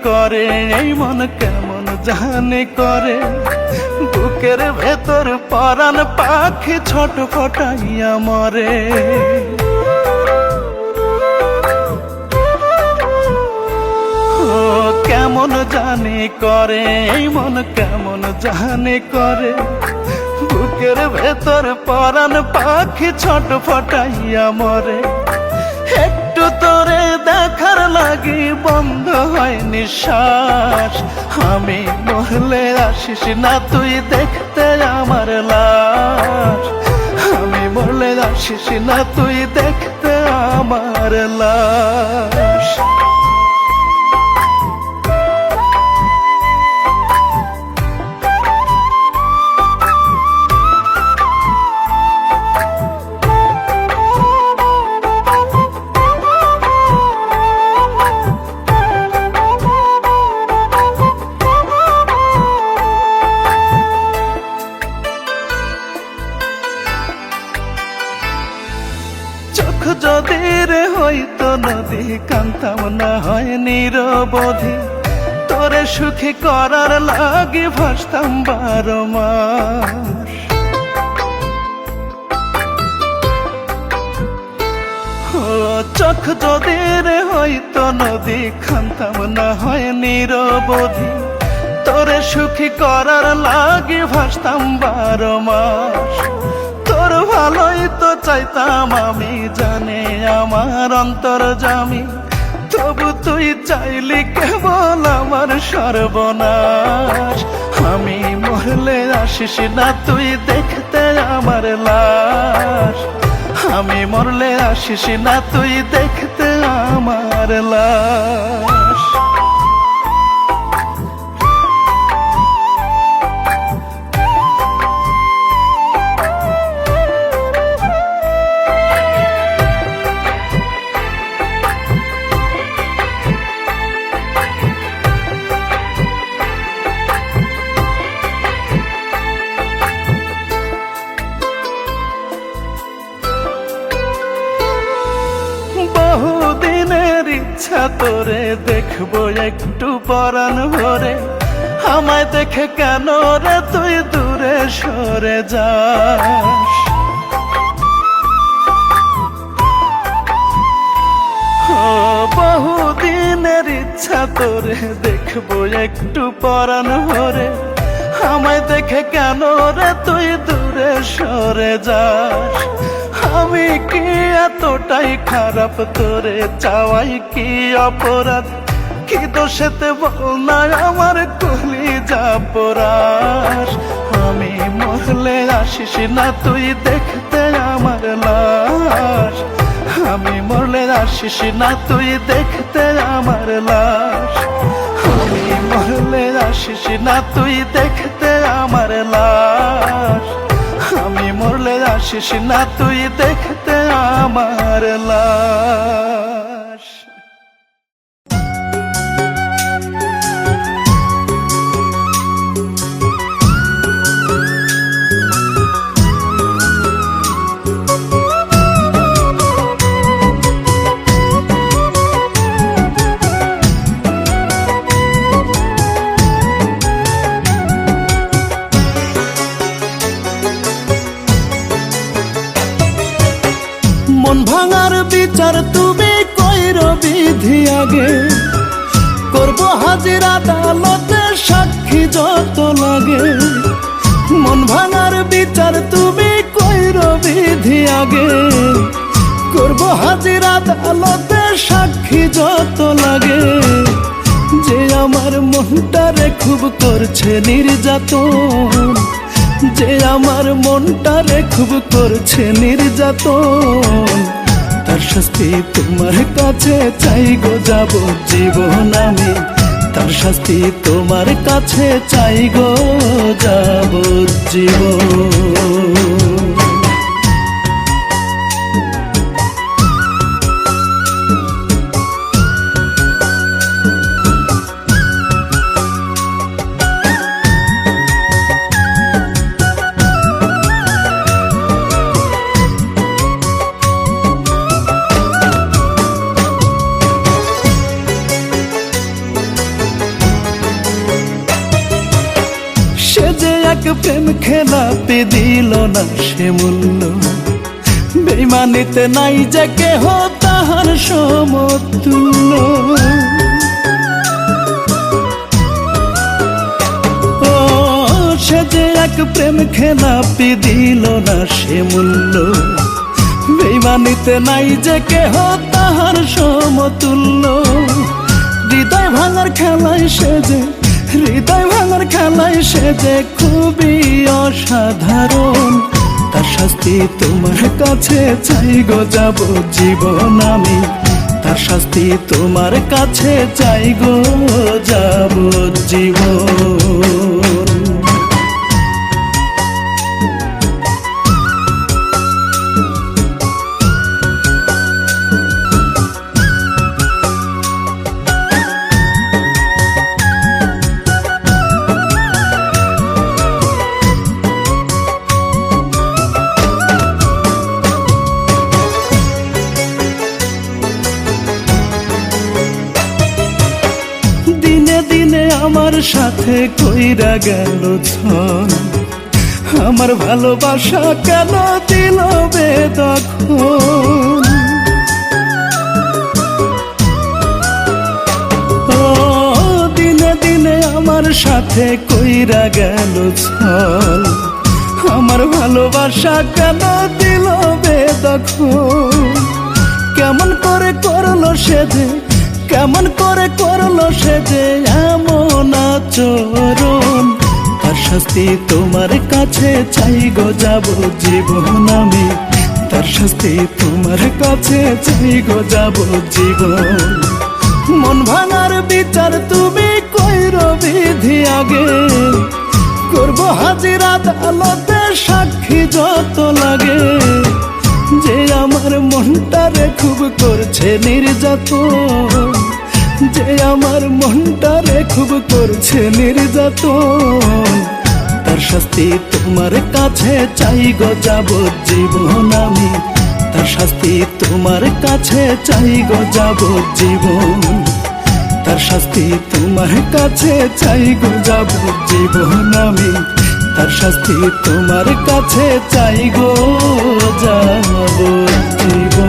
করে এই মন কেমন জানি করে, বুকের ভেতর পরাণ পাখি ছটফটাইয়া মরে। কেমন জানি করে এই মন কেমন জানি করে, বুকের ভেতর পরাণ পাখি ছটফটাইয়া মরে। একটু তোরে দেখার লাগি বন্ধ হয় নিঃশ্বাস, আমি মরলে আসিস না তুই দেখতে আমার লাশ, আমি মরলে আসিস না তুই দেখতে আমার লাশ। চোখ যদি রে হইতো নদী, কান্তাম না হয় নিরবধি, তোরে সুখী করার লাগি ভাসতাম 12 মাস। চোখ যদি রে হইতো নদী, কান্তাম না হয় নিরবধি, তোরে সুখী করার লাগি ভাসতাম 12 মাস। তোর ভালোই তো চাইতাম আমি, জানে আমার অন্তর্যামী, তবু তুই চাইলি কেবল আমার সর্বনাশ। আমি মরলে আসিস না তুই দেখতে আমার লাশ, আমি মরলে আসিস না তুই দেখতে আমার লাশ। বহুদিনের ইচ্ছা তোরে দেখবো একটু পরাণ ভরে, আমায় দেখে কেন রে তুই দূরে সরে যাস। বহুদিনের ইচ্ছা তোরে দেখবো একটু পরাণ ভরে, আমায় দেখে কেন রে তুই দূরে সরে যাস। আমি কি এতটাই খারাপ তোরে চাওয়াই কি অপরাধ, কি দোষেতে বল না আমার কলিজা পোড়াস। আমি মরলে আসিস না তুই দেখতে আমার লাশ, আমি মরলে আসিস না তুই দেখতে আমার লাশ, আমি মরলে আসিস না তুই দেখতে আমার লাশ, আমি মরলে আসিস না তুই দেখতে আমার লাশ। মন ভাঙার বিচার তুমি কইরো বিধি আগে, করব হাজির আদালতে সাক্ষী যত লাগে। মন ভাঙার বিচার তুমি কইরো বিধি আগে, করব হাজির আদালতে সাক্ষী যত লাগে। যে আমার মনটারে খুব করছে নির্যাতন, যে আমার মনটারে খুব করছে নির্যাতন, তার শাস্তি তোমার কাছে চাই গো যাবজ্জীবন আমি, তার শাস্তি তোমার কাছে চাই গো যাবজ্জীবন। এক প্রেম খেলাপি দিল না সে মূল্য, বেইমানিতে নাই যে কেহ তাহার সমতুল্য। ও সে যে এক প্রেম খেলাপি দিল না সে মূল্য, বেইমানিতে নাই যে কেহ তাহার সমতুল্য। হৃদয় ভাঙার খেলায় সে যে, হৃদয় ভাঙার খেলায় সে যে খুবই অসাধারণ। তার শাস্তি তোমার কাছে চাই গো যাবজ্জীবন আমি, তার শাস্তি তোমার কাছে চাই গো যাবজ্জীবন। দিনে দিনে আমার সাথে কইরা গেল ছল, আমার ভালোবাসা কেন দিল বেদখল। ও দিনে দিনে আমার সাথে কইরা গেল ছল, আমার ভালোবাসা কেন দিল বেদখল। কেমন করে করলো সে যে, কেমন করে করলো সে যে এমন আচরণ। তার শাস্তি তোমার কাছে চাই গো যাবজ্জীবন আমি, তার শাস্তি তোমার কাছে চাই গো যাবজ্জীবন। মন ভাঙার বিচার তুমি কইরো বিধি আগে, করবো হাজিরা আদালতে সাক্ষী যত লাগে। যে আমার মনটারে খুব করছে নির্যাতন, যে আমার মনটারে খুব করছে নির্যাতন। তার শাস্তি তোমার কাছে চাই গো যাবজ্জীবন আমি, তার শাস্তি তোমার কাছে চাই গো যাবজ্জীবন। তার শাস্তি তোমার কাছে চাই গো যাবজ্জীবন আমি, তার শাস্তি তোমার কাছে চাই গো যাবজ্জীবন।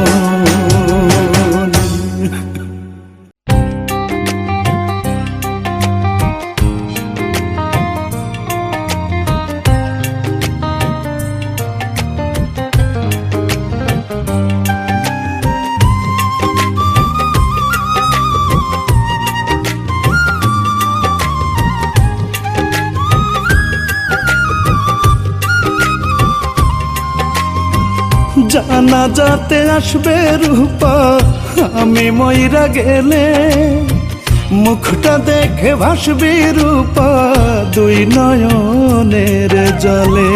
জানা যাতে আসবে রূপা আমি মইরা গেলে, মুখটা দেখে ভাসবি রূপা দুই নয়নের জলে।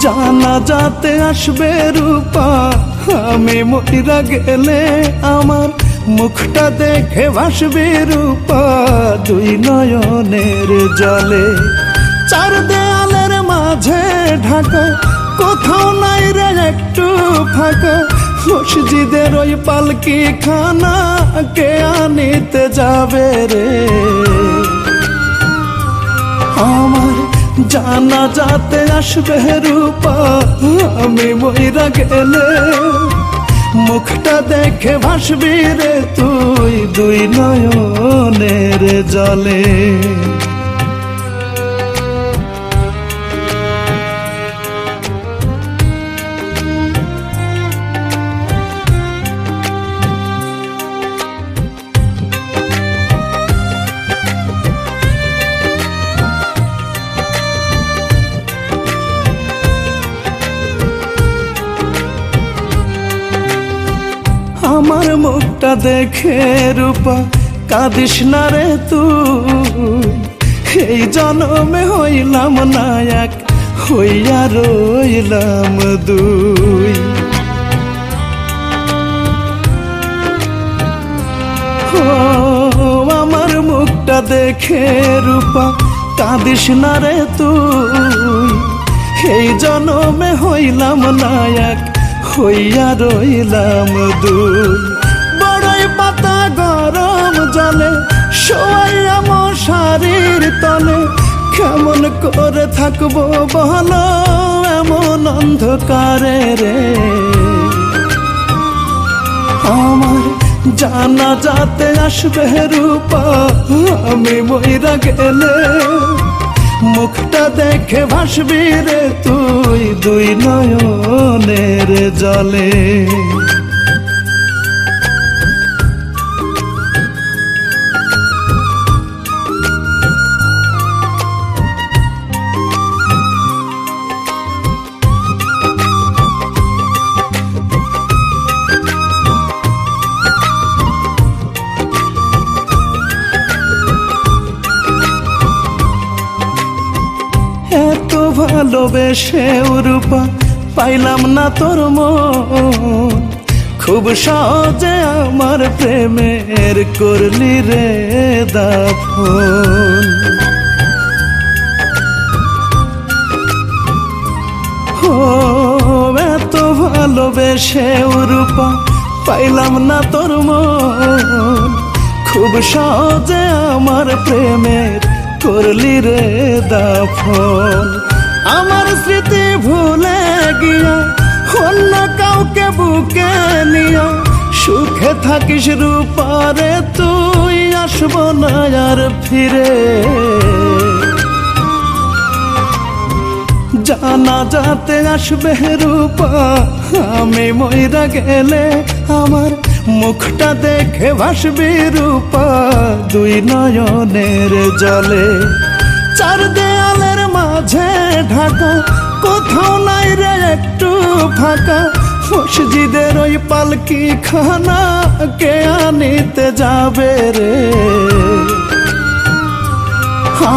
জানা যাতে আসবে রূপা আমি মইরা গেলে, আমার মুখটা দেখে ভাসবি রূপা দুই নয়নের জলে। চার দেয়ালের মাঝে ঢাকা, কোথাও নাই রে একটু ফাঁকা। মসজিদের ওই পালকি খানা কে আনিতে যাবে রে। আমার জানা যাতে আসবে রূপা আমি মইরা গেলে, মুখটা দেখে ভাসবি রে তুই দুই নয়নের জলে। আমার মুখটা দেখে রূপা কাঁদিস না রে তুই, এই জন্মে হইলাম না এক, হইয়া রইলাম দুই। ও আমার মুখটা দেখে রূপা কাঁদিস না রে তুই, এই জন্মে হইলাম না এক, হইয়া রইলাম দুই। বড়ই পাতা গরম জলে শোয়াইয়া মশারির কেমন করে থাকবো বলো এমন অন্ধকারে রে। আমার জানা যাতে আসবে রূপা, আমি মইরা গেলে মুখটা দেখে ভাসবি রে তুই দুই নয়নের জলে। এত ভালোবেসে রূপা পাইলাম না তোর মন, খুব সহজে আমার প্রেমের করলি রে দাফন। ও এত ভালোবেসে রূপা পাইলাম না তোর মন, খুব সহজে আমার প্রেমের করলি রে দাফন। আমার স্মৃতি ভুলে গিয়া অন্য কাউকে বুকে নিয়া সুখে থাকিস রূপারে তুই, আসব না আর ফিরে। জানা যাতে আসবে রূপা, আমি মইরা গেলে আমার মুখটা দেখে ভাসবি রূপা দুই নয়নের জলে। চার দেয়ালের মাঝে ঢাকা, কোথাও নাই রে একটু ফাঁকা, মসজিদের ওই পালকি খানা কে আনিতে যাবে রে।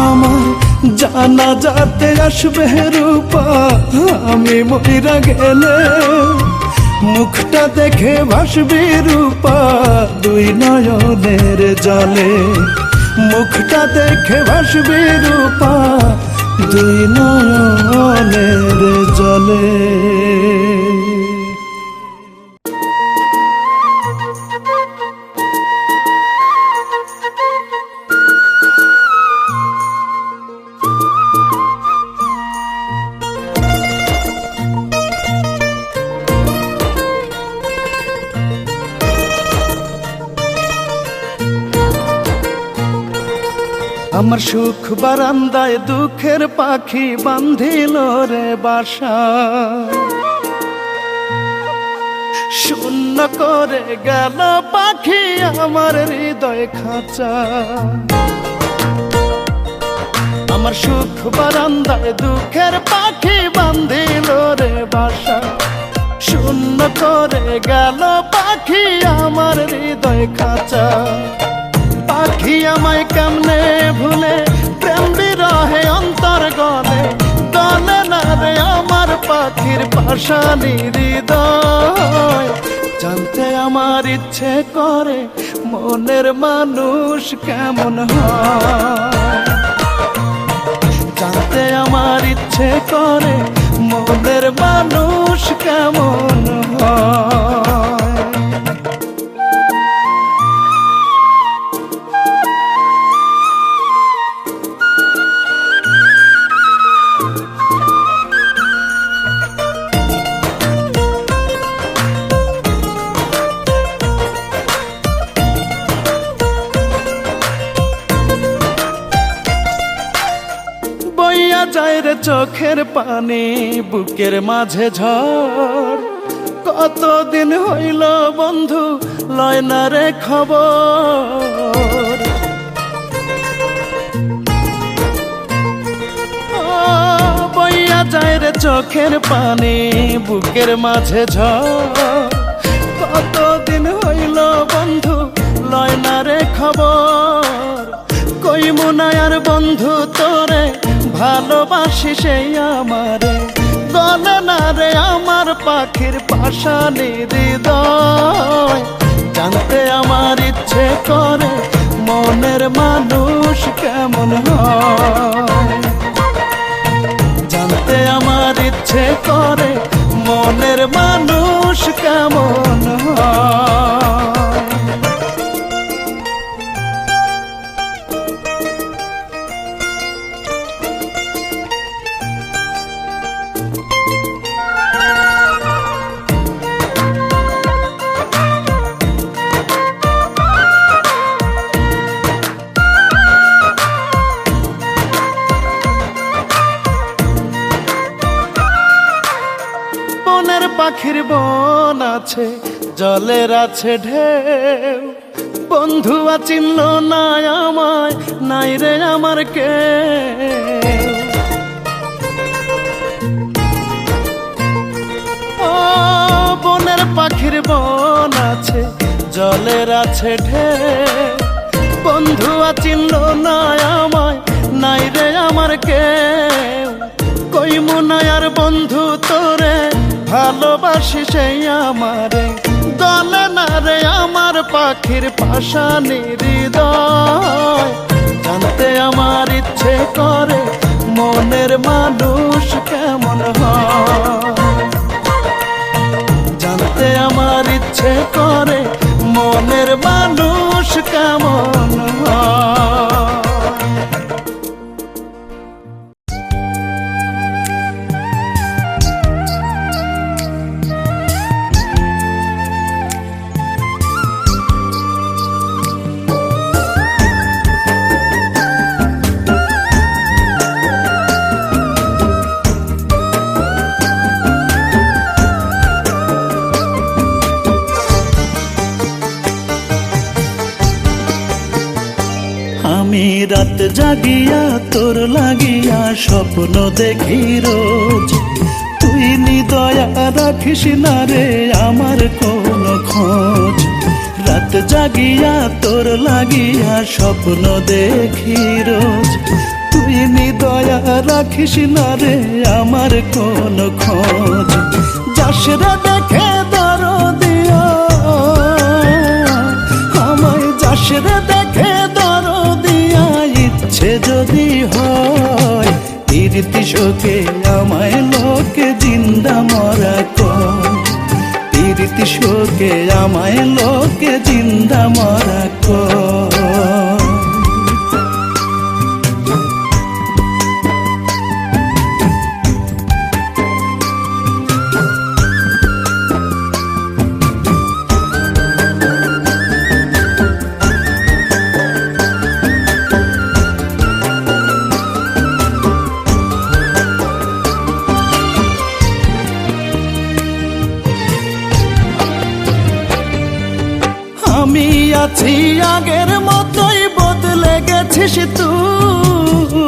আমার জানা যাতে আসবে রূপা, আমি মইরা গেলে মুখটা দেখে ভাসবি রূপা দুই নয়নের জলে। মুখটা দেখে ভাসবি রূপা দুই নয়নের জলে। আমার সুখ বারান্দায় দুঃখের পাখি বান্ধিল রে বাসা, শূন্য করে গেল পাখি আমার হৃদয় খাঁচা। আমার সুখ বারান্দায় দুঃখের পাখি বান্ধিল রে বাসা, শূন্য করে গেল পাখি আমার হৃদয় খাঁচা। পাখি আমায় কেমনে ভুলে প্রেম বিরহে অন্তর গলে, গলে না রে আমার পাখির পাশানি হৃদয়। জানতে আমার ইচ্ছে করে মনের মানুষ কেমন হয়, জানতে আমার ইচ্ছে করে মনের মানুষ কেমন হয়। যায় রে চোখের পানি বুকের মাঝে ঝড়, কতদিন হইল বন্ধু লয় না রে খবর। বইয়া যায় রে চোখের পানি বুকের মাঝে ঝড়, কতদিন হইল বন্ধু লয় না রে খবর। কই মুনায়ার বন্ধু তোরে ভালোবাসি সেই আমারে, গলে না রে আমার পাখির পাশানি হৃদয়। জানতে আমার ইচ্ছে করে মনের মানুষ কেমন হয়, জানতে আমার ইচ্ছে করে মনের মানুষ কেমন হয়। পাখির বন আছে, জলের আছে ঢেউ, বন্ধু চিনল না আমায়, নাই রে আমার কেউ। ও বনের পাখির বন আছে, জলের আছে ঢেউ, বন্ধু চিনল না আমায়, নাই রে আমার কেউ। কইমু না আর বন্ধু তোরে, ভালোবাসি সেই আমারে, গলে না রে আমার পাখির পাশানি হৃদয়। জানতে আমার ইচ্ছে করে মনের মানুষ কেমন হয়, জানতে আমার ইচ্ছে করে মনের মানুষ কেমন হয়। আমি রাত জাগিয়া তোর লাগিয়া স্বপ্ন দেখি রোজ, তুই নিদয়া রাখিস না রে আমার কোনো খোঁজ। রাত জাগিয়া তোর লাগিয়া স্বপ্ন দেখি রোজ, তুই নিদয়া রাখিস না রে আমার কোনো খোঁজ। যাস রে দেখে দরদিয়া আমায়, যাস রে দেখে দরদিয়া, ইচ্ছে যদি হয় প্রীতি শোকে আমায় লোকে জিন্দা মরা কর, প্রীতি শোকে আমায় লোকে জিন্দা মরা কর। আমি আছি আগের মতোই, বদলে গেছিস তুই,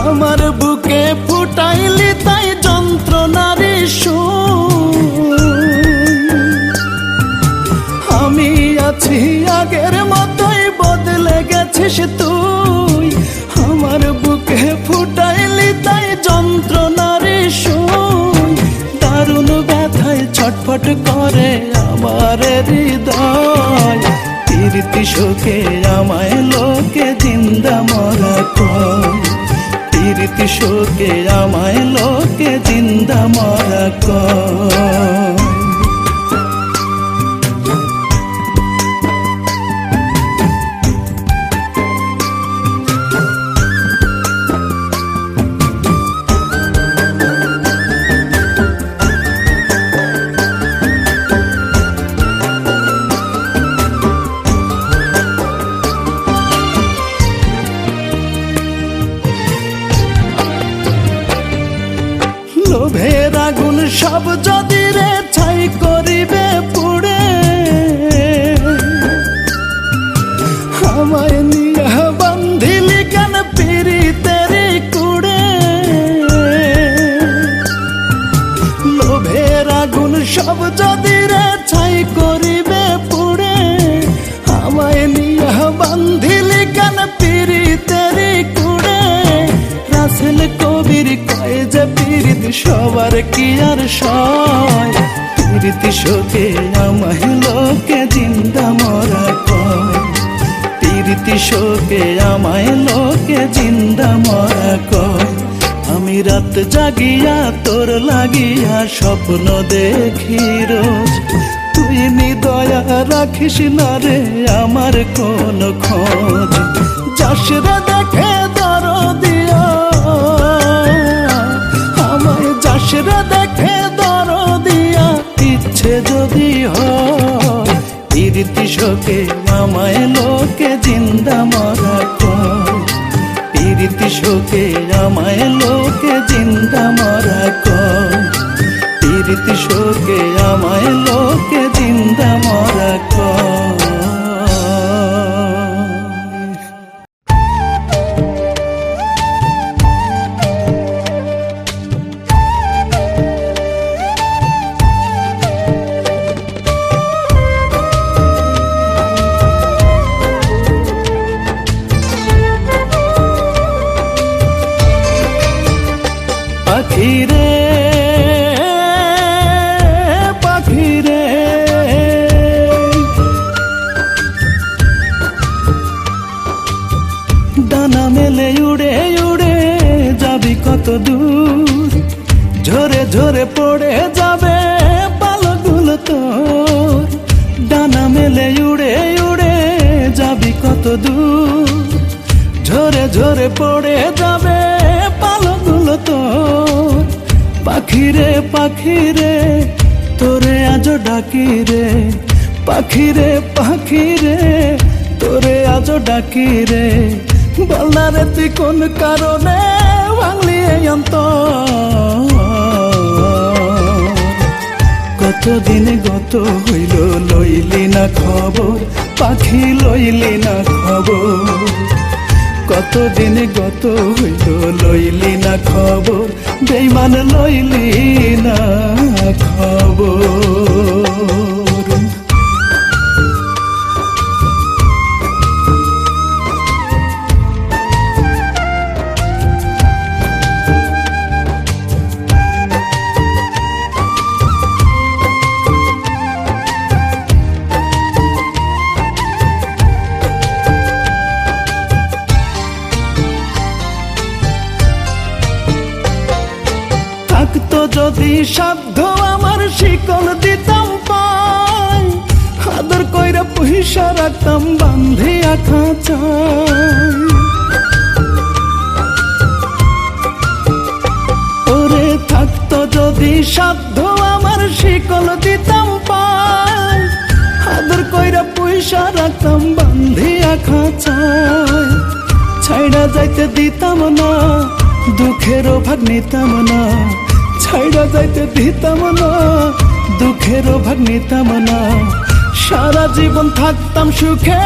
আমার বুকে ফুটাইলি তাই যন্ত্রণারি সুর। আমি আছি আগের মতোই, বদলে গেছিস তুই, আমার বুকে ফুটাইলি তাই যন্ত্রণারি সুর। দারুণ ব্যথায় ছটফট করে আমার হৃদয়, প্রীতি শোকে আমায় লোকে জিন্দা মরা কর, প্রীতি শোকে আমায় লোকে জিন্দা মরা কর। লোভের আগুন সব যদি রে ছাই করিবে পুড়ে, আমায় নিয়ে বান্ধিলি কেন পিরিতেরি কুড়ে। লোভের আগুন সব যদি রে ছাই করিবে পুড়ে, আমায় নিয়ে বান্ধিলি কেন পিরিতেরি কুড়ে। রাসেল কবির কয় যে প্রীতি সবার কি আর সয়, প্রীতি শোকে আমায় লোকে জিন্দা মরা কয়, প্রীতি শোকে আমায় লোকে জিন্দা মরা কয়। আমি রাত জাগিয়া তোর লাগিয়া স্বপ্ন দেখি রোজ, তুই নিদয়া রাখিস না রে আমার কোনো খোঁজ। যাস রে দেখে দরদিয়া আমায়, যাস রে দেখে দরদিয়া, ইচ্ছে যদি হয় প্রীতি শোকে আমায় লোকে জিন্দা মরা কর, প্রীতি শোকে আমায় লোকে জিন্দা মরা কর। স্মৃতি শোকে আমায় লোকে জিন্দা মরা কয়। পাখিরে পাখিরে ডানা মেলে উড়ে উড়ে যাবি কত দূর, ঝরে ঝরে পড়ে যাবে পালকগুলো তোর। ডানা মেলে উড়ে উড়ে যাবি কত দূর, ঝরে ঝরে পড়ে যাবে পালকগুলো তোর। পাখিরে পাখিরে তোরে আজ ডাকি রে, পাখিরে পাখিরে তোরে আজ ডাকি রে। বলনা রে তুই কোন কারণে ভাঙলি এই অন্তর। কতদিন গত হইল লইলি না খবর, পাখি লইলি না খবর। কতদিন গত হইল লইলি না খবর, বেঈমান লইলি না খবর। থাকতো যদি সাধ্য আমার শিকল দিতাম পায়, আদর কইরা পয়সা রাখতাম বান্ধিয়া খাঁচায়। ওরে থাকতো যদি সাধ্য আমার শিকল দিতাম পায়, আদর কইরা পয়সা রাখতাম বান্ধিয়া খাঁচায়। ছাইড়া যাইতে দিতাম না, দুঃখেরও ভাগ নিতাম না। ছাইড়া যাইতে দিতাম না, দুঃখেরও ভাগ নিতাম না। সারা জীবন থাকতাম সুখে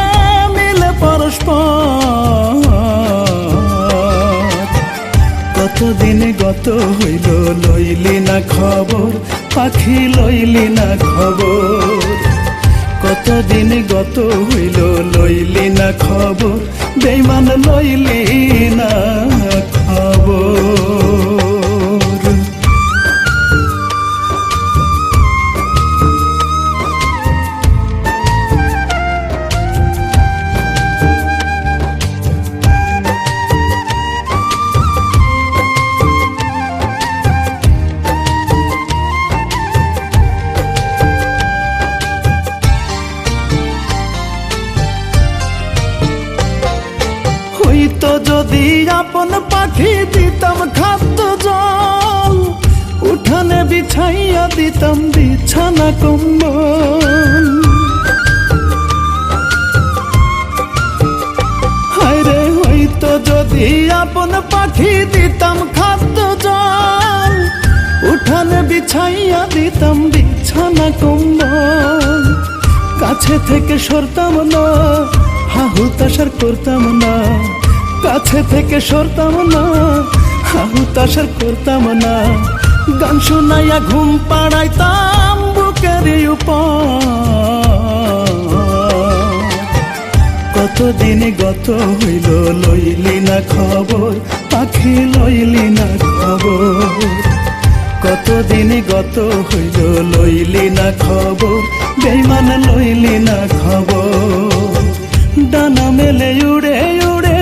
মিলে পরস্পর। কতদিন গত হইল লইলি না খবর, পাখি লইলি না খবর। কতদিন গত হইল লইলি না খবর, বেঈমান লইলি না খবর। হইতো যদি আপন পাখি দিতাম খাদ্য জল, উঠানে বিছাইয়া দিতাম বিছানা কম্বল। হায়রে হইতো যদি আপন পাখি দিতাম খাদ্য জল, উঠানে বিছাইয়া দিতাম বিছানা কম্বল। কাছে থেকে সরতাম না, হাহুতাশার করতাম না। কাছে থেকে সরতাম না, হাহুতাশার করতাম না। গান শোনাইয়া ঘুম পাড়াইতাম বুকের উপর। কতদিন গত হইল লইলি না খবর, পাখি লইলি না খবর। কতদিন গত হইল লইলি না খবর, বেঈমান লইলি না খবর। ডানা মেলে উড়ে উড়ে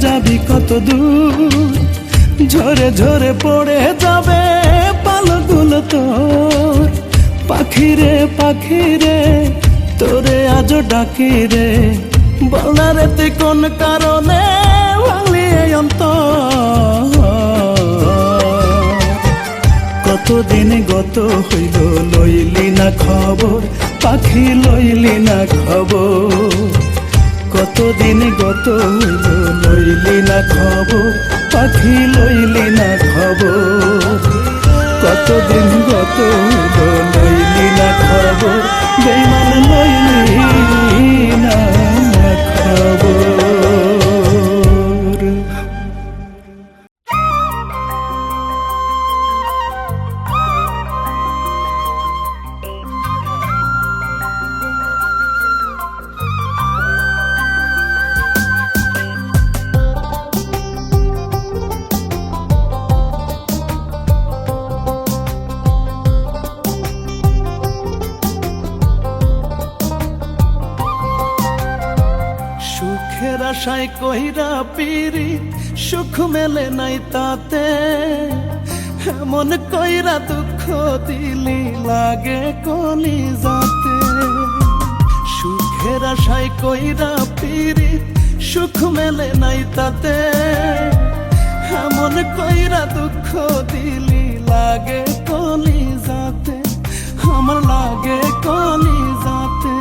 যাবি কত দূর, ঝরে ঝরে পড়ে যাবে পালকগুলো তোর। পাখিরে পাখিরে তোরে আজ ডাকি রে, বলনা রে তুই কোন কারণে ভাঙলি এই অন্তর। কতদিন গত হইল লইলি না খবর, পাখি লইলি না খবর। কতদিন গত হইল লইলি না খবর, পাখি লইলি না খবর। কতদিন গত হলো লইলি না খবর, বেইমান লইলি না খবর। সুখের আশায় কইরা পিরি, সুখ মেলে নাই তাতে, এমন কইরা দুঃখ দিলি লাগে কলিজাতে। সুখের আশায় কইরা পিরি, সুখ মেলে নাই তাতে, এমন কইরা দুঃখ দিলি লাগে কলিজাতে, আমার লাগে কলিজাতে।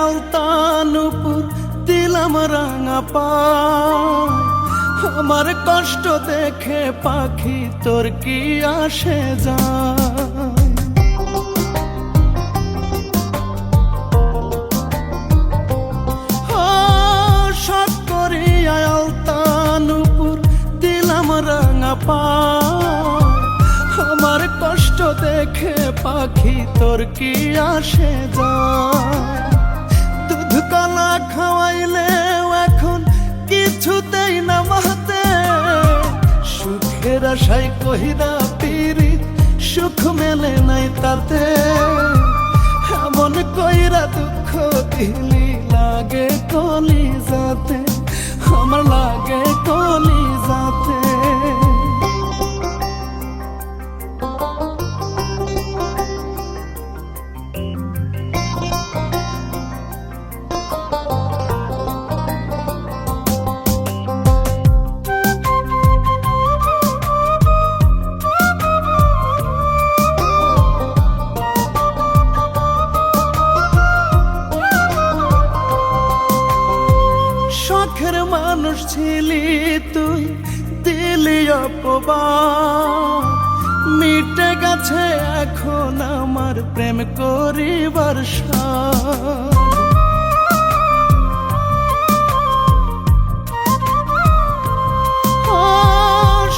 আলতানুপুর দিলাম রাঙা পায়, আমার কষ্ট দেখে পাখি তোর কি আসে যায়। শখ করিয়া আলতানুপুর দিলাম রাঙা পায়, আমার কষ্ট দেখে পাখি তোর কি আসে যায়। দুধ কলা খাওয়াইলেও এখন কিছুতেই না মাতে, সুখের আশায় কহিরা পিরি, সুখ মেলে নাই তাতে, এমন কইরা দুঃখ দিলি লাগে কলিজাতে, আমার লাগে কলিজাতে। শখের মানুষ ছিলি তুই, দিলি অপবাদ, মিটে গেছে এখন আমার প্রেম করিবার সাধ।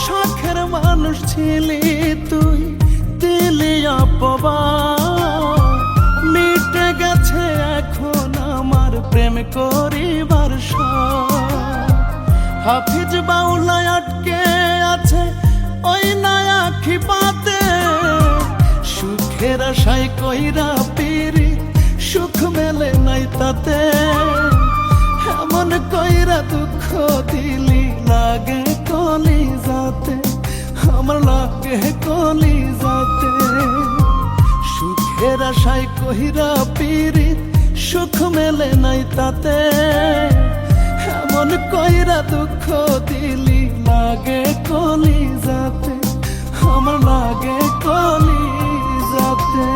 শখের মানুষ ছিলি তুই, দিলি অপবাদ, মিটে গেছে এখন আমার প্রেম করিবার সাধ। হাফিজ বাউলা আটকে আছে ওই নয়া খিপাতে, সুখের আশায় কইরা পিরি, সুখ মেলে নাই তাতে, এমন কইরা দুঃখ দিলি লাগে কলিজাতে, আমার লাগে কলিজাতে। সুখের আশায় কইরা পিরি, সুখ মেলে নাই তাতে, এমন কইরা দুঃখ দিলি লাগে কলিজাতে, আমার লাগে কলিজাতে।